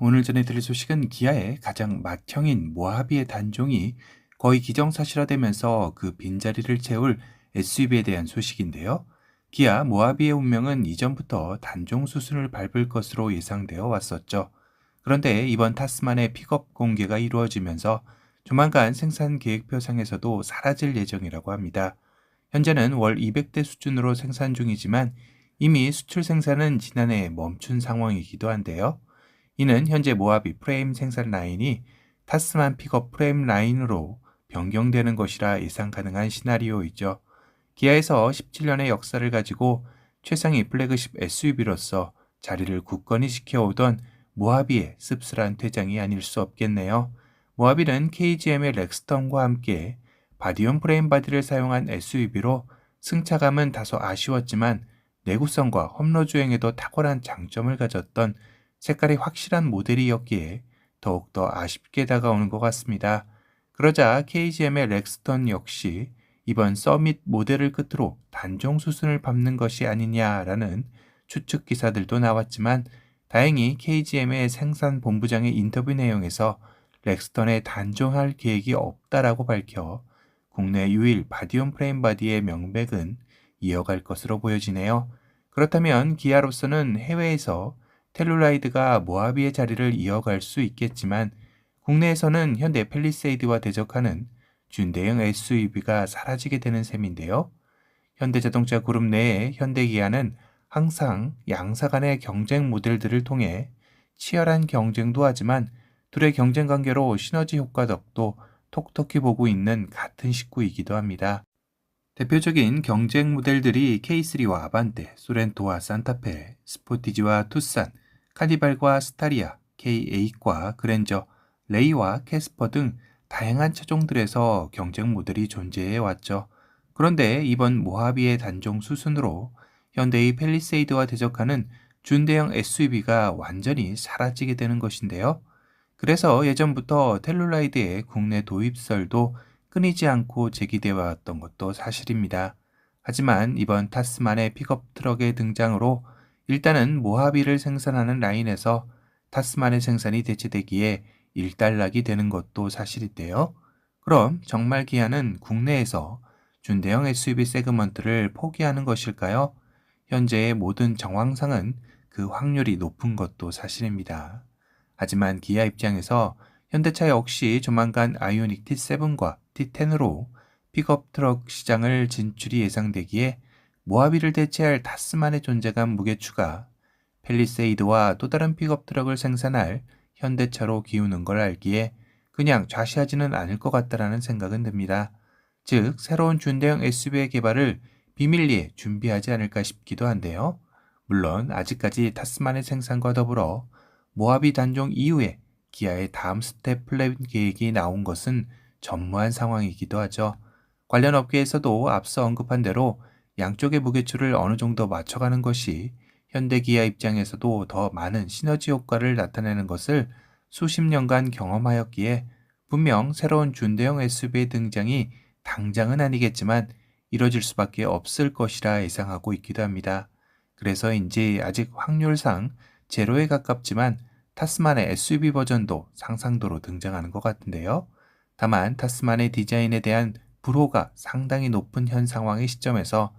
오늘 전해드릴 소식은 기아의 가장 맏형인 모하비의 단종이 거의 기정사실화되면서 그 빈자리를 채울 SUV에 대한 소식인데요. 기아 모하비의 운명은 이전부터 단종 수순을 밟을 것으로 예상되어 왔었죠. 그런데 이번 타스만의 픽업 공개가 이루어지면서 조만간 생산 계획표상에서도 사라질 예정이라고 합니다. 현재는 월 200대 수준으로 생산 중이지만 이미 수출 생산은 지난해 멈춘 상황이기도 한데요. 이는 현재 모하비 프레임 생산 라인이 타스만 픽업 프레임 라인으로 변경되는 것이라 예상 가능한 시나리오이죠. 기아에서 17년의 역사를 가지고 최상위 플래그십 SUV로서 자리를 굳건히 지켜오던 모하비의 씁쓸한 퇴장이 아닐 수 없겠네요. 모하비는 KGM의 렉스턴과 함께 바디온 프레임 바디를 사용한 SUV로 승차감은 다소 아쉬웠지만 내구성과 험로 주행에도 탁월한 장점을 가졌던 색깔이 확실한 모델이었기에 더욱더 아쉽게 다가오는 것 같습니다. 그러자 KGM의 렉스턴 역시 이번 서밋 모델을 끝으로 단종 수순을 밟는 것이 아니냐라는 추측 기사들도 나왔지만 다행히 KGM의 생산 본부장의 인터뷰 내용에서 렉스턴에 단종할 계획이 없다라고 밝혀 국내 유일 바디온 프레임 바디의 명백은 이어갈 것으로 보여지네요. 그렇다면 기아로서는 해외에서 텔루라이드가 모하비의 자리를 이어갈 수 있겠지만 국내에서는 현대 팰리세이드와 대적하는 준대형 SUV가 사라지게 되는 셈인데요. 현대자동차 그룹 내에 현대기아는 항상 양사 간의 경쟁 모델들을 통해 치열한 경쟁도 하지만 둘의 경쟁 관계로 시너지 효과 덕도 톡톡히 보고 있는 같은 식구이기도 합니다. 대표적인 경쟁 모델들이 K3와 아반떼, 소렌토와 산타페, 스포티지와 투싼, 카니발과 스타리아, K8과 그랜저, 레이와 캐스퍼 등 다양한 차종들에서 경쟁 모델이 존재해 왔죠. 그런데 이번 모하비의 단종 수순으로 현대의 팰리세이드와 대적하는 준대형 SUV가 완전히 사라지게 되는 것인데요. 그래서 예전부터 텔루라이드의 국내 도입설도 끊이지 않고 제기되어 왔던 것도 사실입니다. 하지만 이번 타스만의 픽업 트럭의 등장으로 일단은 모하비를 생산하는 라인에서 타스만의 생산이 대체되기에 일단락이 되는 것도 사실인데요. 그럼 정말 기아는 국내에서 준대형 SUV 세그먼트를 포기하는 것일까요? 현재의 모든 정황상은 그 확률이 높은 것도 사실입니다. 하지만 기아 입장에서 현대차 역시 조만간 아이오닉 T7과 T10으로 픽업 트럭 시장을 진출이 예상되기에 모하비를 대체할 타스만의 존재감 무게추가 팰리세이드와 또 다른 픽업 트럭을 생산할 현대차로 기우는 걸 알기에 그냥 좌시하지는 않을 것 같다라는 생각은 듭니다. 즉 새로운 준대형 SUV의 개발을 비밀리에 준비하지 않을까 싶기도 한데요. 물론 아직까지 타스만의 생산과 더불어 모하비 단종 이후에 기아의 다음 스텝 플랜 계획이 나온 것은 전무한 상황이기도 하죠. 관련 업계에서도 앞서 언급한 대로 양쪽의 무게추를 어느 정도 맞춰가는 것이 현대 기아 입장에서도 더 많은 시너지 효과를 나타내는 것을 수십 년간 경험하였기에 분명 새로운 준대형 SUV의 등장이 당장은 아니겠지만 이뤄질 수밖에 없을 것이라 예상하고 있기도 합니다. 그래서인지 아직 확률상 제로에 가깝지만 타스만의 SUV 버전도 상상도로 등장하는 것 같은데요. 다만 타스만의 디자인에 대한 불호가 상당히 높은 현 상황의 시점에서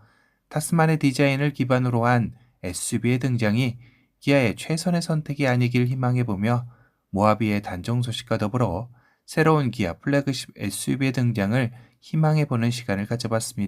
타스만의 디자인을 기반으로 한 SUV의 등장이 기아의 최선의 선택이 아니길 희망해보며 모하비의 단종 소식과 더불어 새로운 기아 플래그십 SUV의 등장을 희망해보는 시간을 가져봤습니다.